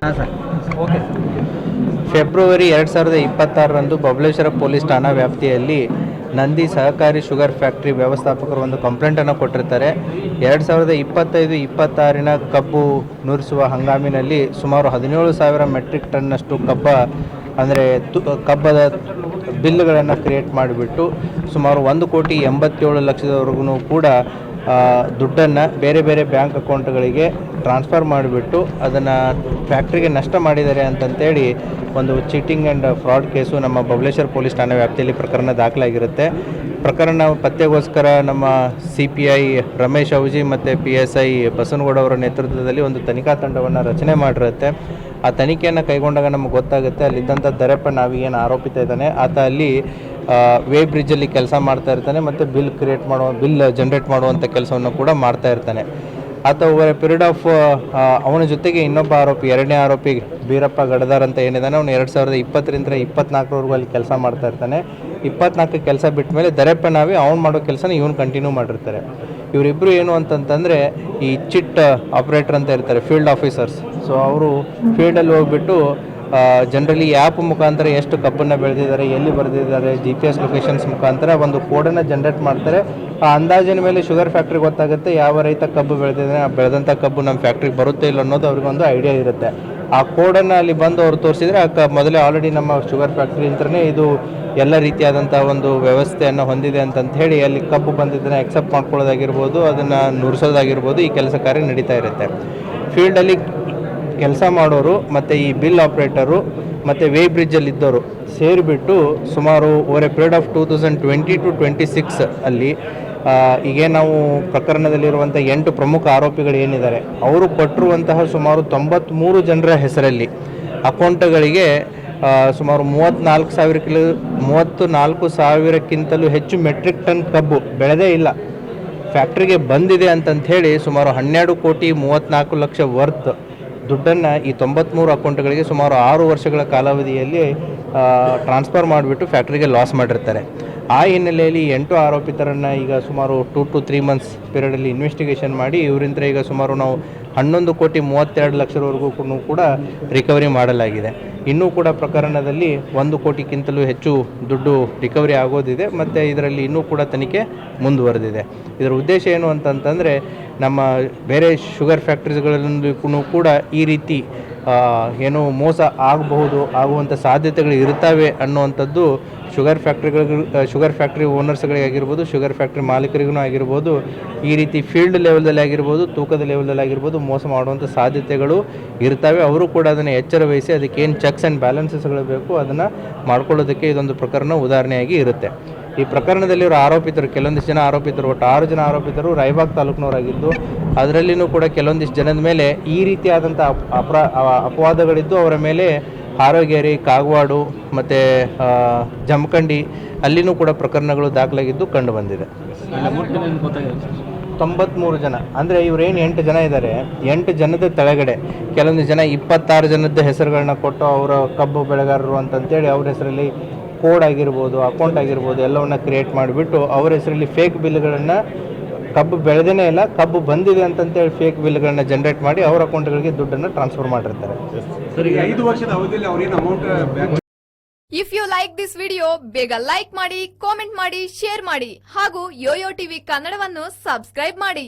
ಹಾಂ sir. Okay. February 2026ರಂದು Babaleshwar police ಠಾಣಾ ವ್ಯಾಪ್ತಿಯಲ್ಲಿ ನಂದಿ ಸಹಕಾರಿ ಶುಗರ್ ಫ್ಯಾಕ್ಟ್ರಿ ವ್ಯವಸ್ಥಾಪಕರು ಒಂದು ಕಂಪ್ಲೇಂಟನ್ನು ಕೊಟ್ಟಿರ್ತಾರೆ. 2025-26 ಕಬ್ಬು ನುರಿಸುವ ಹಂಗಾಮಿನಲ್ಲಿ ಸುಮಾರು 17,000 ಮೆಟ್ರಿಕ್ ಟನ್ನಷ್ಟು ಅಂದರೆ ಕಬ್ಬದ ಬಿಲ್ಗಳನ್ನು ಕ್ರಿಯೇಟ್ ಮಾಡಿಬಿಟ್ಟು ಸುಮಾರು 1,87,00,000ವರೆಗೂ ಕೂಡ ದುಡ್ಡನ್ನು ಬೇರೆ ಬೇರೆ ಬ್ಯಾಂಕ್ ಅಕೌಂಟ್ಗಳಿಗೆ ಟ್ರಾನ್ಸ್ಫರ್ ಮಾಡಿಬಿಟ್ಟು ಅದನ್ನು ಫ್ಯಾಕ್ಟ್ರಿಗೆ ನಷ್ಟ ಮಾಡಿದ್ದಾರೆ ಅಂತಂತೇಳಿ ಒಂದು ಚೀಟಿಂಗ್ ಆ್ಯಂಡ್ ಫ್ರಾಡ್ ಕೇಸು ನಮ್ಮ ಬಬಲೇಶ್ವರ ಪೊಲೀಸ್ ಠಾಣಾ ವ್ಯಾಪ್ತಿಯಲ್ಲಿ ಪ್ರಕರಣ ದಾಖಲಾಗಿರುತ್ತೆ. ಪ್ರಕರಣ ಪತ್ತೆಗೋಸ್ಕರ ನಮ್ಮ CPI ರಮೇಶ್ ಅವಜಿ ಮತ್ತು PSI ಬಸನಗೌಡ ಅವರ ನೇತೃತ್ವದಲ್ಲಿ ಒಂದು ತನಿಖಾ ತಂಡವನ್ನು ರಚನೆ ಮಾಡಿರುತ್ತೆ. ಆ ತನಿಖೆಯನ್ನು ಕೈಗೊಂಡಾಗ ನಮಗೆ ಗೊತ್ತಾಗುತ್ತೆ ಅಲ್ಲಿದ್ದಂಥ ದರೆಪ್ಪ ನಾವಿಗೇನು ಆರೋಪಿತ ಇದ್ದಾನೆ ಆತ ಅಲ್ಲಿ ವೇ ಬ್ರಿಡ್ಜಲ್ಲಿ ಕೆಲಸ ಮಾಡ್ತಾ ಇರ್ತಾನೆ ಮತ್ತು ಬಿಲ್ ಜನ್ರೇಟ್ ಮಾಡುವಂಥ ಕೆಲಸವನ್ನು ಕೂಡ ಮಾಡ್ತಾ ಇರ್ತಾನೆ. ಆತ ಓವರ್ ಎ ಪೀರಿಯಡ್ ಆಫ್ ಅವನ ಜೊತೆಗೆ ಇನ್ನೊಬ್ಬ ಆರೋಪಿ, ಎರಡನೇ ಆರೋಪಿ ಬೀರಪ್ಪ ಗಡದಾರ್ ಅಂತ ಏನಿದ್ದಾನೆ, ಅವನು 2020ರಿಂದ 24ವರೆಗೂ ಅಲ್ಲಿ ಕೆಲಸ ಮಾಡ್ತಾ ಇರ್ತಾನೆ. 24 ಕೆಲಸ ಬಿಟ್ಟ ಮೇಲೆ ದರೆಪ್ಪ ನಾವಿ ಅವ್ನು ಮಾಡೋ ಕೆಲಸನ ಇವನು ಕಂಟಿನ್ಯೂ ಮಾಡಿರ್ತಾರೆ. ಇವರಿಬ್ಬರು ಏನು ಅಂತಂತಂದರೆ ಈ ಚಿಟ್ ಆಪ್ರೇಟರ್ ಅಂತ ಇರ್ತಾರೆ, ಫೀಲ್ಡ್ ಆಫೀಸರ್ಸ್. ಸೊ ಅವರು ಫೀಲ್ಡಲ್ಲಿ ಹೋಗ್ಬಿಟ್ಟು ಜನರಲಿ ಆ್ಯಪ್ ಮುಖಾಂತರ ಎಷ್ಟು ಕಬ್ಬನ್ನು ಬೆಳೆದಿದ್ದಾರೆ, ಎಲ್ಲಿ ಬರೆದಿದ್ದಾರೆ, GPS ಲೊಕೇಶನ್ಸ್ ಮುಖಾಂತರ ಒಂದು ಕೋಡನ್ನು ಜನ್ರೇಟ್ ಮಾಡ್ತಾರೆ. ಆ ಅಂದಾಜಿನ ಮೇಲೆ ಶುಗರ್ ಫ್ಯಾಕ್ಟ್ರಿಗೆ ಗೊತ್ತಾಗುತ್ತೆ ಯಾವ ರೈತ ಕಬ್ಬು ಬೆಳೆದಿದ್ದಾನೆ, ಆ ಬೆಳೆದಂಥ ಕಬ್ಬು ನಮ್ಮ ಫ್ಯಾಕ್ಟ್ರಿಗೆ ಬರುತ್ತೆ ಇಲ್ಲ ಅನ್ನೋದು ಅವ್ರಿಗೊಂದು ಐಡಿಯಾ ಇರುತ್ತೆ. ಆ ಕೋಡನ್ನು ಅಲ್ಲಿ ಬಂದು ಅವ್ರು ತೋರಿಸಿದರೆ ಮೊದಲೇ ಆಲ್ರೆಡಿ ನಮ್ಮ ಶುಗರ್ ಫ್ಯಾಕ್ಟ್ರಿ ಅಂತಲೇ ಇದು ಎಲ್ಲ ರೀತಿಯಾದಂಥ ಒಂದು ವ್ಯವಸ್ಥೆಯನ್ನು ಹೊಂದಿದೆ ಅಂತಂತ ಹೇಳಿ ಅಲ್ಲಿ ಕಬ್ಬು ಬಂದಿದ್ದನ್ನು ಎಕ್ಸೆಪ್ಟ್ ಮಾಡ್ಕೊಳ್ಳೋದಾಗಿರ್ಬೋದು, ಅದನ್ನು ನುರಿಸೋದಾಗಿರ್ಬೋದು, ಈ ಕೆಲಸ ಕಾರ್ಯ ನಡೀತಾ ಇರುತ್ತೆ. ಫೀಲ್ಡಲ್ಲಿ ಕೆಲಸ ಮಾಡೋರು ಮತ್ತು ಈ ಬಿಲ್ ಆಪ್ರೇಟರು ಮತ್ತು ವೇ ಬ್ರಿಡ್ಜಲ್ಲಿದ್ದವರು ಸೇರಿಬಿಟ್ಟು ಸುಮಾರು ಓವರ್ ಎ ಪೀರಿಯಡ್ ಆಫ್ 2020-26 ಅಲ್ಲಿ ಈಗ ನಾವು ಪ್ರಕರಣದಲ್ಲಿರುವಂಥ 8 ಪ್ರಮುಖ ಆರೋಪಿಗಳು ಏನಿದ್ದಾರೆ ಅವರು ಕೊಟ್ಟಿರುವಂತಹ ಸುಮಾರು 93 ಜನರ ಹೆಸರಲ್ಲಿ ಅಕೌಂಟ್ಗಳಿಗೆ ಸುಮಾರು 34,000ಕ್ಕಿಂತಲೂ ಹೆಚ್ಚು ಮೆಟ್ರಿಕ್ ಟನ್ ಕಬ್ಬು ಬೆಳೆದೇ ಇಲ್ಲ ಫ್ಯಾಕ್ಟ್ರಿಗೆ ಬಂದಿದೆ ಅಂತಂತ ಹೇಳಿ ಸುಮಾರು 12,34,00,000 ವರ್ತ್ ದುಡ್ಡನ್ನು ಈ 93 ಅಕೌಂಟ್ಗಳಿಗೆ ಸುಮಾರು 6 ವರ್ಷಗಳ ಕಾಲಾವಧಿಯಲ್ಲಿ ಟ್ರಾನ್ಸ್ಫರ್ ಮಾಡಿಬಿಟ್ಟು ಫ್ಯಾಕ್ಟ್ರಿಗೆ ಲಾಸ್ ಮಾಡಿರ್ತಾರೆ. ಆ ಹಿನ್ನೆಲೆಯಲ್ಲಿ 8 ಆರೋಪಿತರನ್ನು ಈಗ ಸುಮಾರು 2 to 3 months ಪೀರಿಯಡಲ್ಲಿ ಇನ್ವೆಸ್ಟಿಗೇಷನ್ ಮಾಡಿ ಇವರಿಂದ ಈಗ ಸುಮಾರು ನಾವು 11,32,00,000ವರೆಗೂ ಕೂಡ ರಿಕವರಿ ಮಾಡಲಾಗಿದೆ. ಇನ್ನೂ ಕೂಡ ಪ್ರಕರಣದಲ್ಲಿ 1 ಕೋಟಿಗಿಂತಲೂ ಹೆಚ್ಚು ದುಡ್ಡು ರಿಕವರಿ ಆಗೋದಿದೆ ಮತ್ತು ಇದರಲ್ಲಿ ಇನ್ನೂ ಕೂಡ ತನಿಖೆ ಮುಂದುವರೆದಿದೆ. ಇದರ ಉದ್ದೇಶ ಏನು ಅಂತಂತಂದರೆ ನಮ್ಮ ಬೇರೆ ಶುಗರ್ ಫ್ಯಾಕ್ಟ್ರೀಸ್ಗಳಲ್ಲೂ ಕೂಡ ಈ ರೀತಿ ಏನೋ ಮೋಸ ಆಗುವಂಥ ಸಾಧ್ಯತೆಗಳು ಇರ್ತವೆ ಅನ್ನುವಂಥದ್ದು ಶುಗರ್ ಫ್ಯಾಕ್ಟ್ರಿ ಓನರ್ಸ್ಗಳಿಗಾಗಿರ್ಬೋದು, ಶುಗರ್ ಫ್ಯಾಕ್ಟ್ರಿ ಮಾಲೀಕರಿಗೂ ಆಗಿರ್ಬೋದು, ಈ ರೀತಿ ಫೀಲ್ಡ್ ಲೆವೆಲ್ದಲ್ಲಿ ಆಗಿರ್ಬೋದು, ತೂಕದ ಲೆವೆಲ್ದಲ್ಲಿ ಆಗಿರ್ಬೋದು ಮೋಸ ಮಾಡುವಂಥ ಸಾಧ್ಯತೆಗಳು ಇರ್ತವೆ. ಅವರು ಕೂಡ ಅದನ್ನು ಎಚ್ಚರ ವಹಿಸಿ ಅದಕ್ಕೇನು ಚೆಕ್ಸ್ ಆ್ಯಂಡ್ ಬ್ಯಾಲೆನ್ಸಸ್ಗಳು ಬೇಕು ಅದನ್ನು ಮಾಡ್ಕೊಳ್ಳೋದಕ್ಕೆ ಇದೊಂದು ಪ್ರಕರಣ ಉದಾಹರಣೆಯಾಗಿ ಇರುತ್ತೆ. ಈ ಪ್ರಕರಣದಲ್ಲಿರೋ ಆರೋಪಿತರು ಕೆಲವೊಂದಿಷ್ಟು ಜನ ಆರೋಪಿತರು, ಒಟ್ಟು 6 ಜನ ಆರೋಪಿತರು ರಾಯಬಾಗ್ ತಾಲೂಕಿನವರಾಗಿದ್ದು ಅದರಲ್ಲಿನೂ ಕೂಡ ಕೆಲವೊಂದಿಷ್ಟು ಜನದ ಮೇಲೆ ಈ ರೀತಿಯಾದಂಥ ಅಪವಾದಗಳಿದ್ದು ಅವರ ಮೇಲೆ ಹಾರೋಗೇರಿ, ಕಾಗವಾಡು ಮತ್ತು ಜಮಖಂಡಿ ಅಲ್ಲಿನೂ ಕೂಡ ಪ್ರಕರಣಗಳು ದಾಖಲಾಗಿದ್ದು ಕಂಡು ಬಂದಿದೆ. 93 ಜನ ಅಂದರೆ ಇವರೇನು 8 ಜನ ಇದ್ದಾರೆ, 8 ಜನದ ತೆಳಗಡೆ ಕೆಲವೊಂದು ಜನ 26 ಜನದ ಹೆಸರುಗಳನ್ನ ಕೊಟ್ಟು ಅವರ ಕಬ್ಬು ಬೆಳೆಗಾರರು ಅಂತಂತೇಳಿ ಅವ್ರ ಹೆಸರಲ್ಲಿ ಕೋಡ್ ಆಗಿರ್ಬೋದು, ಅಕೌಂಟ್ ಆಗಿರ್ಬೋದು ಎಲ್ಲವನ್ನ ಕ್ರಿಯೇಟ್ ಮಾಡಿಬಿಟ್ಟು ಅವರ ಹೆಸರಲ್ಲಿ ಫೇಕ್ ಬಿಲ್ಗಳನ್ನು ಕಬ್ಬು ಬೆಳೆದೇ ಇಲ್ಲ ಕಬ್ಬು ಬಂದಿದೆ ಅಂತಂತೇಳಿ ಫೇಕ್ ಬಿಲ್ಗಳನ್ನ ಜನರೇಟ್ ಮಾಡಿ ಅವ್ರ ಅಕೌಂಟ್ಗಳಿಗೆ ದುಡ್ಡನ್ನು ಟ್ರಾನ್ಸ್ಫರ್ ಮಾಡಿರ್ತಾರೆ. ಸರಿ, 5 ವರ್ಷದ ಅವಧಿಯಲ್ಲಿ ಅವ್ರೇನು amount back. If you like this video ಬೇಗ ಲೈಕ್ ಮಾಡಿ, ಕಾಮೆಂಟ್ ಮಾಡಿ, ಶೇರ್ ಮಾಡಿ ಹಾಗೂ ಯೋಯೋ ಟಿವಿ ಕನ್ನಡವನ್ನು ಸಬ್ಸ್ಕ್ರೈಬ್ ಮಾಡಿ.